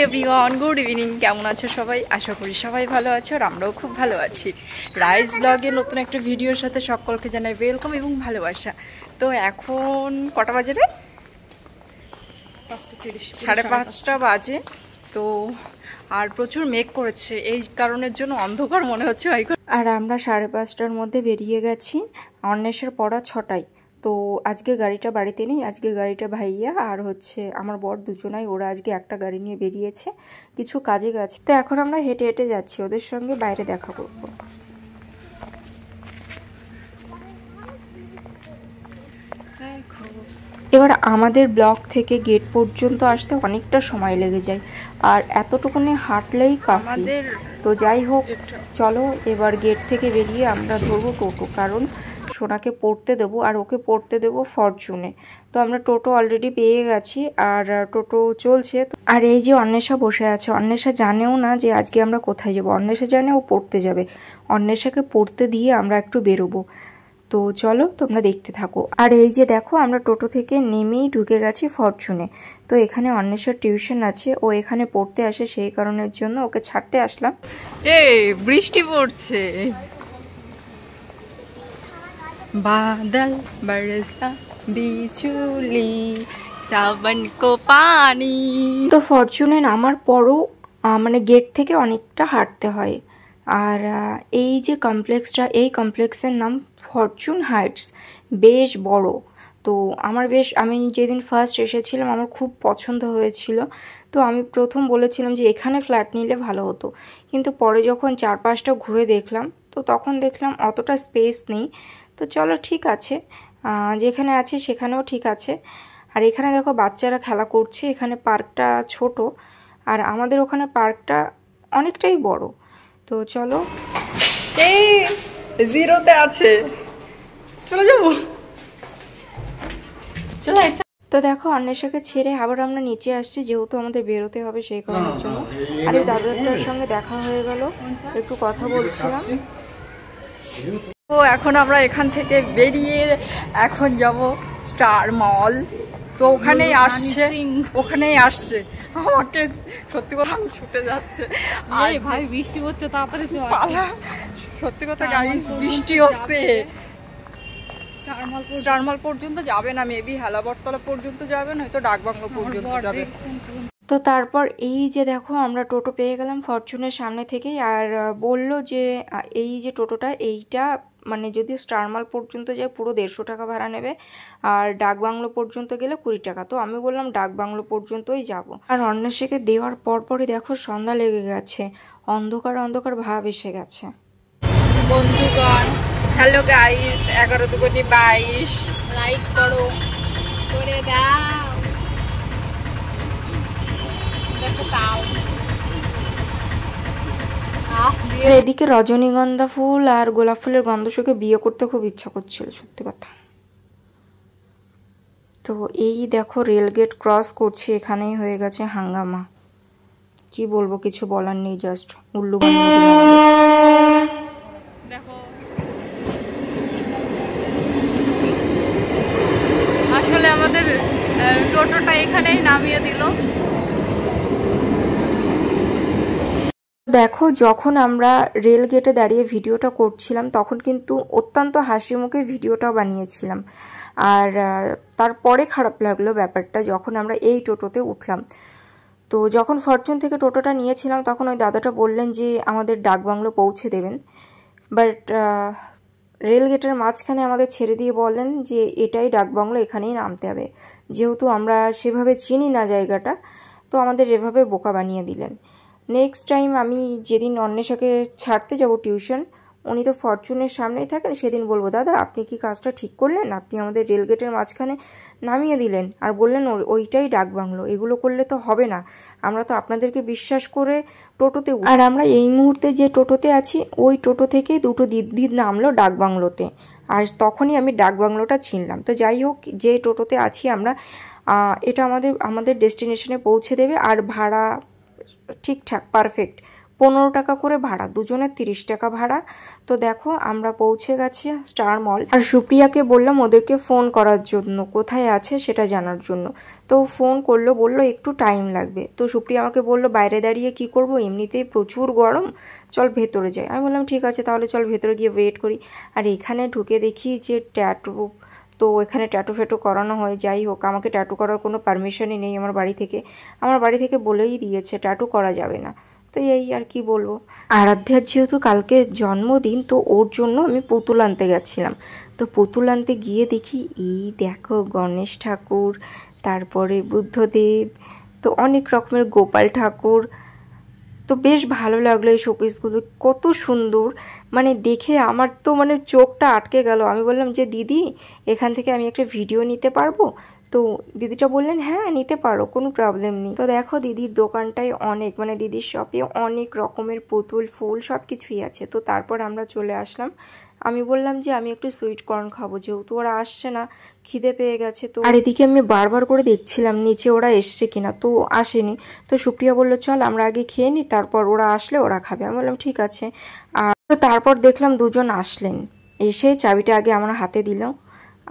Everyone, good evening. কেমন আছো সবাই? আশা করি সবাই ভালো আছো আর আমরাও খুব ভালো আছি। রাইস ব্লগে নতুন একটা ভিডিওর সাথে সকলকে জানাই ওয়েলকাম এবং ভালোবাসা। তো এখন কটা বাজে রে? 5:30 বাজে। তো আর প্রচুর মেঘ করেছে, এই কারণের জন্য অন্ধকার মনে হচ্ছে। আর আমরা 5:30টার মধ্যে বেরিয়ে গেছি। অন্বেষের পড়া 6টায়। তো আজকে গাড়িটা বাড়িতে নেই, আজকে গাড়িটা ভাইয়া আর হচ্ছে আমার বর দুজনাই, ওরা আজকে একটা গাড়ি নিয়ে বেরিয়েছে কিছু কাজে গেছে। তো এখন আমরা হেঁটে হেঁটে যাচ্ছি, ওদের সঙ্গে বাইরে দেখা করব। এবার আমাদের ব্লক থেকে গেট পর্যন্ত আসতে অনেকটা সময় লেগে যায়, আর এতটুকুনি হাঁটলেই কাফি। তো যাই হোক, চলো এবার গেট থেকে বেরিয়ে আমরা ধরবো টোটো, কারণ সোনাকে পড়তে দেবো আর ওকে পড়তে দেবো ফরচুনে। তো আমরা টোটো অলরেডি পেয়ে গেছি আর টোটো চলছে। আর এই যে অন্বেষা বসে আছে, অন্বেষা জানেও না যে আজকে আমরা কোথায় যাবো। অন্বেষা জানে ও পড়তে যাবে, অন্বেষাকে পড়তে দিয়ে আমরা একটু বেরোবো। তো চলো তোমরা দেখতে থাকো। আর এই যে দেখো, আমরা টোটো থেকে নেমেই ঢুকে গেছি ফরচুনে। তো এখানে অন্বেষার টিউশন আছে, ও এখানে পড়তে আসে, সেই কারণের জন্য ওকে ছাড়তে আসলাম। বৃষ্টি পড়ছে, বাদল বরসা বিচুলি সাবন কো পানি। তো ফরচুনে নামার পরও মানে গেট থেকে অনেকটা হাঁটতে হয়। আর এই যে কমপ্লেক্সটা, এই কমপ্লেক্সের নাম ফরচুন হাইটস, বেশ বড়। তো আমি যেদিন ফার্স্ট এসেছিলাম আমার খুব পছন্দ হয়েছিল। তো আমি প্রথম বলেছিলাম যে এখানে ফ্ল্যাট নিলে ভালো হতো, কিন্তু পরে যখন চারপাশটা ঘুরে দেখলাম তো তখন দেখলাম অতটা স্পেস নেই। তো চলো ঠিক আছে, যেখানে আছে সেখানেও ঠিক আছে। আর এখানে দেখো বাচ্চারা খেলা করছে, এখানে পার্কটা ছোট আর আমাদের ওখানে পার্কটা অনেকটাই বড়। তো চলো, এই জিরোতে আছে, চলে যাবো, চলো। তো দেখো অন্বেষাকে ছেড়ে আবার আমরা নিচে আসছি, যেহেতু আমাদের বেরোতে হবে সেই কারণের জন্য। আর এই দাদাটার সঙ্গে দেখা হয়ে গেল, একটু কথা বলছিলাম। তো এখন আমরা এখান থেকে বেরিয়ে এখন যাব স্টার মল। তো ওখানেই আসছে আমাকে, সত্যি কথা আমি ছুটে যাচ্ছে। আর ভাই বৃষ্টি হচ্ছে, তাড়াতাড়ি সত্যি কথা গাইস, বৃষ্টি হচ্ছে। স্টার মল পর্যন্ত যাবে না, মেবি হেলাবরতলা পর্যন্ত যাবে, নয়তো ডাকবাংলো পর্যন্ত যাবে। তো তারপর এই যে দেখো আমরা টোটো পেয়ে গেলাম ফরচুনের সামনে থেকেই। আর বলল যে এই যে টোটোটা, এইটা মানে যদি স্টার মল পর্যন্ত যায় পুরো 150 টাকা ভাড়া নেবে, আর ডাকবাংলো পর্যন্ত গেলে 20 টাকা। তো আমি বললাম ডাকবাংলো পর্যন্তই যাব। আর অন্বেষাকে দেওয়ার পরপরই দেখো সন্ধ্যা লেগে গেছে, অন্ধকার অন্ধকার ভাব এসে গেছে। বন্ধুগণ, হ্যালো গাইস, 11×22 লাইক করো, করে দাও, দেখো তাও। এদিকে রজনীগন্ধা ফুল আর গোলাপ ফুলের গন্ধ শুকে বিয়ে করতে খুব ইচ্ছা করছিল, সত্যি কথা। তো এই দেখো রেলগেট ক্রস করছি, এখানেই হয়ে গেছে হাঙ্গামা। কি বলবো, কিছু বলার নেই, জাস্ট উল্লু বানিয়ে দিলাম। দেখো আসলে আমাদের টোটোটা এখানেই নামিয়ে দিল। দেখো যখন আমরা রেল গেটে দাঁড়িয়ে ভিডিওটা করছিলাম তখন কিন্তু অত্যন্ত হাসি মুখে ভিডিওটাও বানিয়েছিলাম। আর তারপরে খারাপ লাগলো ব্যাপারটা যখন আমরা এই টোটোতে উঠলাম। তো যখন ফরচুন থেকে টোটোটা নিয়েছিলাম তখন ওই দাদাটা বললেন যে আমাদের ডাকবাংলো পৌঁছে দেবেন, বাট রেল গেটের মাঝখানে আমাদের ছেড়ে দিয়ে বললেন যে এটাই ডাকবাংলো, এখানেই নামতে হবে। যেহেতু আমরা সেভাবে চিনি না জায়গাটা, তো আমাদের এভাবে বোকা বানিয়ে দিলেন। নেক্সট টাইম আমি যেদিন অন্বেষাকে ছাড়তে যাব টিউশন, উনি তো ফরচুনের সামনেই থাকেন, সেদিন বলবো দাদা আপনি কি কাজটা ঠিক করলেন, আপনি আমাদের রেলগেটের মাঝখানে নামিয়ে দিলেন আর বললেন ওইটাই ডাকবাংলো। এগুলো করলে তো হবে না, আমরা তো আপনাদেরকে বিশ্বাস করে টোটোতে। আর আমরা এই মুহূর্তে যে টোটোতে আছি ওই টোটো থেকে দুটো দিদি নামলো ডাকবাংলোতে, আর তখনই আমি ডাকবাংলোটা চিনলাম। তো যাই হোক, যে টোটোতে আছি আমরা, এটা আমাদের ডেস্টিনেশনে পৌঁছে দেবে। আর ভাড়া ঠিকঠাক পারফেক্ট, 15 টাকা করে ভাড়া, দুজনের 30 টাকা ভাড়া। তো দেখো আমরা পৌঁছে গেছি স্টার মল। আর সুপ্রিয়াকে বললাম ওদেরকে ফোন করার জন্য, কোথায় আছে সেটা জানার জন্য। তো ফোন করলো, বললো একটু টাইম লাগবে। তো সুপ্রিয়া আমাকে বললো বাইরে দাঁড়িয়ে কি করব, এমনিতেই প্রচুর গরম, চল ভেতরে যাই। আমি বললাম ঠিক আছে তাহলে চল ভেতরে গিয়ে ওয়েট করি। আর এখানে ঢুকে দেখি যে ট্যাটু, তো এখানে ট্যাটু ফ্যাটু করানো হয়। যাই হোক, আমাকে ট্যাটু করার কোনো পারমিশনই নেই আমার বাড়ি থেকে বলেই দিয়েছে ট্যাটু করা যাবে না। তো এই আর কি বলবো। আরাধ্যার যেহেতু কালকে জন্মদিন, তো ওর জন্য আমি পুতুল আনতে গেছিলাম। তো পুতুল আনতে গিয়ে দেখি এই দেখো গণেশ ঠাকুর, তারপরে বুদ্ধদেব, তো অনেক রকমের গোপাল ঠাকুর। তো বেশ ভালো লাগলো এই শোপিসগুলো, কত সুন্দর, মানে দেখে আমার তো মানে চোখটা আটকে গেল। আমি বললাম যে দিদি এখান থেকে আমি একটা ভিডিও নিতে পারবো? তো দিদিটা বললেন হ্যাঁ নিতে পারো, কোনো প্রবলেম নেই। তো দেখো দিদির দোকানটায় অনেক, মানে দিদির শপে অনেক রকমের পুতুল, ফুল সব কিছুই আছে। তো তারপর আমরা চলে আসলাম। আমি বললাম যে আমি একটু সুইট কর্ন খাবো, যেহেতু ওরা আসছে না, খিদে পেয়ে গেছে। তো আর এদিকে আমি বারবার করে দেখছিলাম নিচে ওরা এসছে কিনা, তো আসেনি। তো সুপ্রিয়া বললো চল আমরা আগে খেয়ে নিই, তারপর ওরা আসলে ওরা খাবে। আমি বললাম ঠিক আছে। আর তো তারপর দেখলাম দুজন আসলেন, এসে চাবিটা আগে আমার হাতে দিল।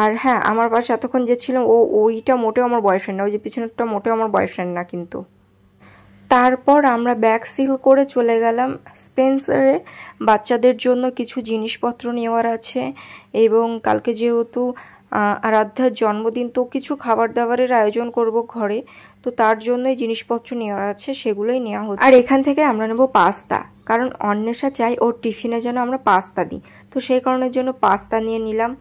আর হ্যাঁ, আমার পাশে এতক্ষণ যে ছিল ওইটা মোটেও আমার বয়ফ্রেন্ড না, ওই যে পিছনেরটা মোটেও আমার বয়ফ্রেন্ড না কিন্তু। তারপর আমরা ব্যাগ সিল করে চলে গেলাম স্পেন্সারে। বাচ্চাদের জন্য কিছু জিনিসপত্র নেওয়ার আছে, এবং কালকে যেহেতু আরাধ্যার জন্মদিন, তো কিছু খাবার দাবারের আয়োজন করব ঘরে, তো তার জন্যই জিনিসপত্র নেওয়ার আছে, সেগুলোই নেওয়া হচ্ছে। আর এখান থেকে আমরা নেব পাস্তা, কারণ অন্বেষা চাই ওর টিফিনের জন্য আমরা পাস্তা দিই, তো সেই কারণের জন্য পাস্তা নিয়ে নিলাম।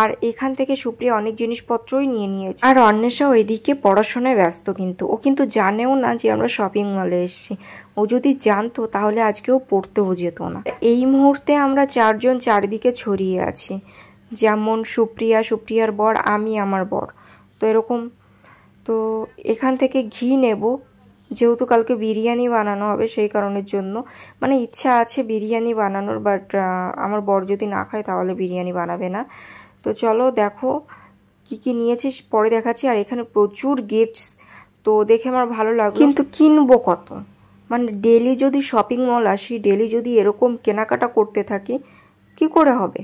আর এখান থেকে সুপ্রিয়া অনেক জিনিসপত্রই নিয়ে নিয়েছে। আর অন্বেষা ওইদিকে পড়াশোনায় ব্যস্ত, কিন্তু ও কিন্তু জানেও না যে আমরা শপিং মলে এসেছি। ও যদি জানতো তাহলে আজকেও পড়তেও যেত না। এই মুহূর্তে আমরা চারজন চারিদিকে ছড়িয়ে আছি, যেমন সুপ্রিয়া, সুপ্রিয়ার বর, আমি, আমার বর, তো এরকম। তো এখান থেকে ঘি নেব, যেহেতু কালকে বিরিয়ানি বানানো হবে সেই কারণের জন্য, মানে ইচ্ছা আছে বিরিয়ানি বানানোর, বাট আমার বর যদি না খায় তাহলে বিরিয়ানি বানাবে না। তো চলো দেখো কি কি নিয়েছিস পরে দেখাচ্ছি। আর এখানে প্রচুর গিফটস, তো দেখে আমার ভালো লাগলো, কিন্তু কিনবো কত? মানে ডেলি যদি শপিং মল আসি, ডেলি যদি এরকম কেনাকাটা করতে থাকি, কি করে হবে?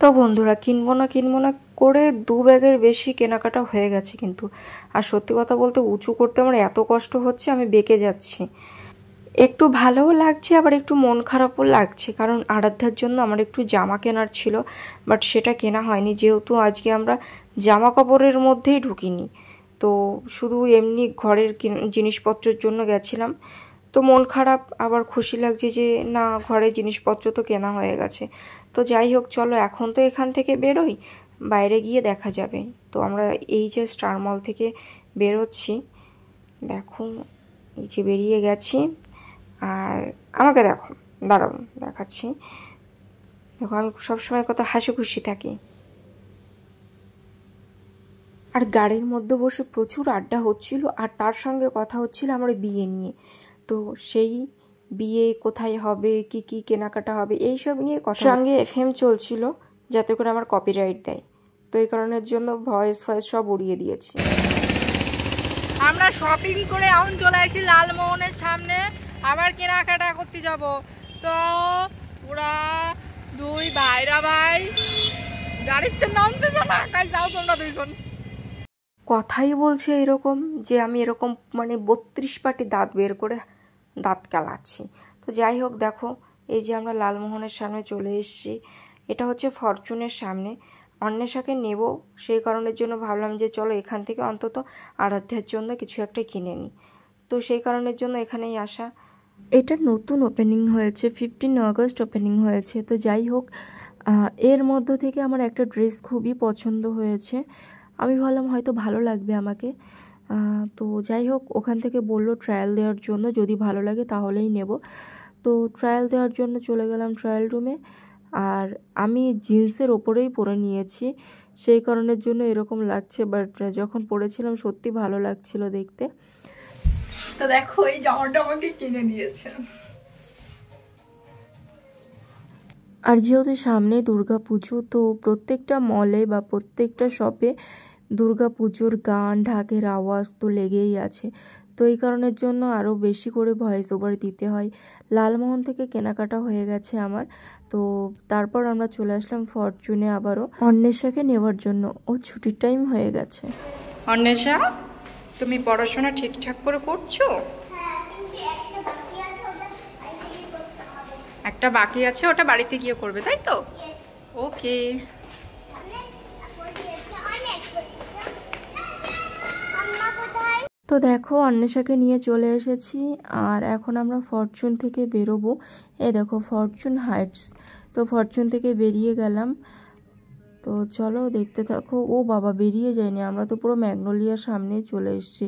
তো বন্ধুরা, কিনবো না করে 2 ব্যাগের বেশি কেনাকাটা হয়ে গেছে কিন্তু। আর সত্যি কথা বলতে উঁচু করতে আমার এত কষ্ট হচ্ছে, আমি বেঁকে যাচ্ছি। একটু ভালোও লাগছে, আবার একটু মন খারাপও লাগছে, কারণ আরাধ্যার জন্য আমার একটু জামা কেনার ছিল, বাট সেটা কেনা হয়নি, যেহেতু আজকে আমরা জামা কাপড়ের মধ্যেই ঢুকিনি, তো শুধু এমনি ঘরের জিনিসপত্রের জন্য গেছিলাম। তো মন খারাপ, আবার খুশি লাগছে যে না, ঘরের জিনিসপত্র তো কেনা হয়ে গেছে। তো যাই হোক, চলো এখন তো এখান থেকে বেরোই, বাইরে গিয়ে দেখা যাবে। তো আমরা এই যে স্টার মল থেকে বেরোচ্ছি, দেখো এই যে বেরিয়ে গেছি। আর আমাকে দেখো, দাঁড়াও দেখাচ্ছি। দেখো আমি সবসময় কত হাসি খুশি থাকি। আর গাড়ির মধ্যে বসে প্রচুর আড্ডা হচ্ছিল, আর তার সঙ্গে কথা হচ্ছিল আমার বিয়ে নিয়ে। তো সেই বিয়ে কোথায় হবে, কি কি কেনাকাটা হবে, এইসব নিয়ে কথা। সঙ্গে FM চলছিল যাতে করে আমার কপিরাইট দেয়, তো এই কারণের জন্য ভয়েস সব উড়িয়ে দিয়েছি। আমরা শপিং করে এখন চলে আসি লালমোহনের সামনে, আবার কেনাকাটা করতে যাব। তো ওরা 2 ভাইরা ভাই গাড়িতে নামতেছে না, কাল যাও তোমরা 2 জন। কথাই বলছে এরকম যে আমি এরকম মানে 32 পাটি দাঁত বের করে দাঁত কেলাচ্ছি। তো যাই হোক, দেখো এই যে আমরা লালমোহনের সামনে চলে এসেছি। এটা হচ্ছে ফরচুনের সামনে। অন্বেষাকে নেব, সেই কারণের জন্য ভাবলাম যে চলো এখান থেকে অন্তত আরাধ্যার জন্য কিছু একটা কিনে নিই, তো সেই কারণের জন্য এখানেই আসা। এটা নতুন ওপেনিং হয়েছে, 15 আগস্ট ওপেনিং হয়েছে। তো যাই হোক, এর মধ্য থেকে আমার একটা ড্রেস খুবই পছন্দ হয়েছে। আমি ভাবলাম হয়তো ভালো লাগবে আমাকে। তো যাই হোক, ওখান থেকে বললো ট্রায়াল দেওয়ার জন্য, যদি ভালো লাগে তাহলেই নেব। তো ট্রায়াল দেওয়ার জন্য চলে গেলাম ট্রায়াল রুমে। আর আমি জিন্সের ওপরেই পরে নিয়েছি, সেই কারণের জন্য এরকম লাগছে, বাট যখন পরেছিলাম সত্যি ভালো লাগছিল দেখতে। তো দেখো এই জামাটা আমাকে কিনে দিয়েছে। আর যেহেতু সামনে দুর্গা পুজো, তো প্রত্যেকটা মলে বা প্রত্যেকটা শপে দুর্গা পুজোর গান ঢাকের আওয়াজ তো লেগেই আছে। তো এই কারণের জন্য আরও বেশি করে ভয়েস ওভার দিতে হয়। লালমোহন থেকে কেনাকাটা হয়ে গেছে আমার। তো তারপর আমরা চলে আসলাম ফরচুনে আবারও অন্বেষাকে নেওয়ার জন্য, ও ছুটির টাইম হয়ে গেছে। অন্বেষা, তুমি পড়াশোনা ঠিকঠাক করে করছো? একটা বাকি আছে, ওটা বাড়িতে গিয়ে করবে, তাই তো? ওকে। তো দেখো অন্বেষাকে নিয়ে চলে এসেছি, আর এখন আমরা ফরচুন থেকে বেরোবো। এই দেখো ফরচুন হাইটস। তো ফরচুন থেকে বেরিয়ে গেলাম। তো চলো দেখতে থাকো। ও বাবা, বেরিয়ে যায়নি, আমরা তো পুরো ম্যাগনোলিয়ার সামনেই চলে এসেছি।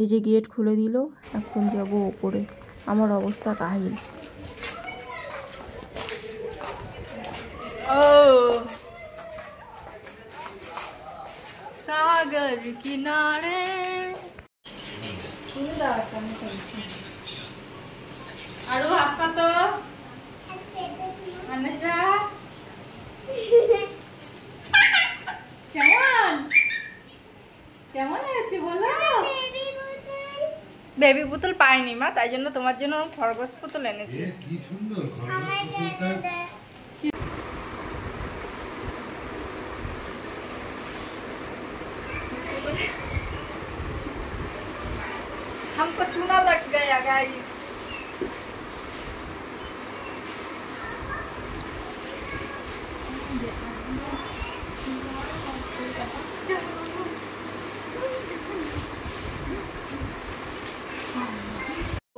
এই যে গেট খুলে দিল, এখন যাব ওপরে। আমার অবস্থা কাহিল। সাগর কিনারে আরো হাত পা তো অন্বেষা কেমন কেমন হয়েছে বলো? বেবি বোতল পাইনি মা, তাই জন্য তোমার জন্য খরগোশ বোতল এনেছি। কি সুন্দর খরগোশ বোতলটা। हमको चूना लग गया गाइस।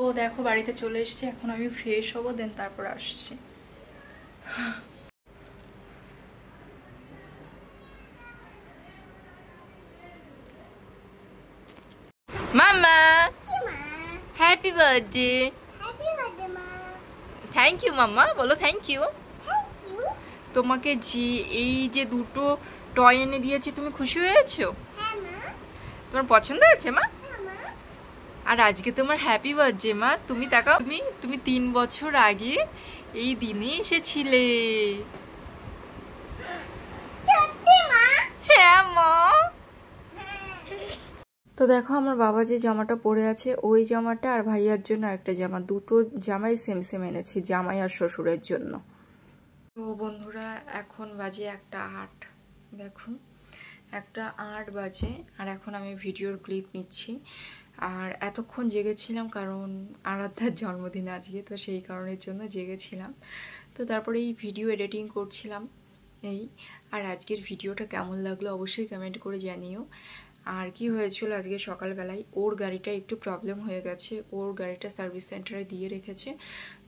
ও দেখো বাড়িতে চলে এসেছি, এখন আমি ফ্রেশ হবো, দেন তারপর আসছি। মামা হ্যাপি বার্থডে। থ্যাংক ইউ মাম্মা, বলো থ্যাংক ইউ। তোমাকে যে এই যে দুটো টয় এনে দিয়েছি, তুমি খুশি হয়েছো? তোমার পছন্দ হয়েছে মা? আর আজকে তোমার হ্যাপি বার্থডে মা। তুমি তাকাও, তুমি 3 বছর আগে এই দিনে এসেছিলে। হ্যাঁ মা। তো দেখো আমার বাবা যে জামাটা পরে আছে, ওই জামাটা আর ভাইয়ার জন্য একটা জামা, দুটো জামাই সেম সেম এনেছি, জামাই আর শ্বশুরের জন্য। তো বন্ধুরা এখন বাজে 1:08, দেখুন 1:08 বাজে, আর এখন আমি ভিডিওর ক্লিপ নিচ্ছি। আর এতক্ষণ জেগেছিলাম কারণ আরাধ্যার জন্মদিন আজকে, তো সেই কারণের জন্য জেগেছিলাম। তো তারপরে এই ভিডিও এডিটিং করছিলাম এই। আর আজকের ভিডিওটা কেমন লাগলো অবশ্যই কমেন্ট করে জানিও। আর কি হয়েছিল আজকে সকালবেলায়, ওর গাড়িটা একটু প্রবলেম হয়ে গেছে, ওর গাড়িটা সার্ভিস সেন্টারে দিয়ে রেখেছে,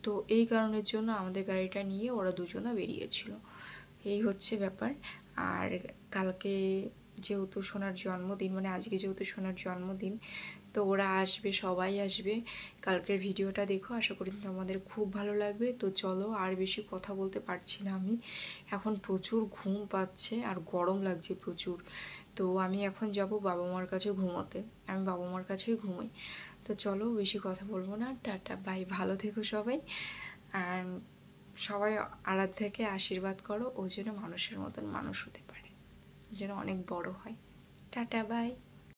তো এই কারণের জন্য আমাদের গাড়িটা নিয়ে ওরা দুজনা বেরিয়েছিল। এই হচ্ছে ব্যাপার। আর কালকে যেহেতু সোনার জন্মদিন, মানে আজকে যেহেতু সোনার জন্মদিন, তো ওরা আসবে, সবাই আসবে। কালকের ভিডিওটা দেখো, আশা করি তোমাদের খুব ভালো লাগবে। তো চলো, আর বেশি কথা বলতে পারছি না আমি, এখন প্রচুর ঘুম পাচ্ছে আর গরম লাগছে প্রচুর। তো আমি এখন যাব বাবা মার কাছে ঘুমোতে, আমি বাবা মার কাছেই ঘুমোই। তো চলো বেশি কথা বলবো না, টাটা বাই, ভালো থেকো সবাই। অ্যান্ড সবাই আরাধ্যাকে আশীর্বাদ করো, ও যেন মানুষের মতন মানুষ হতে পারে, যেন অনেক বড় হয়। Tata bye.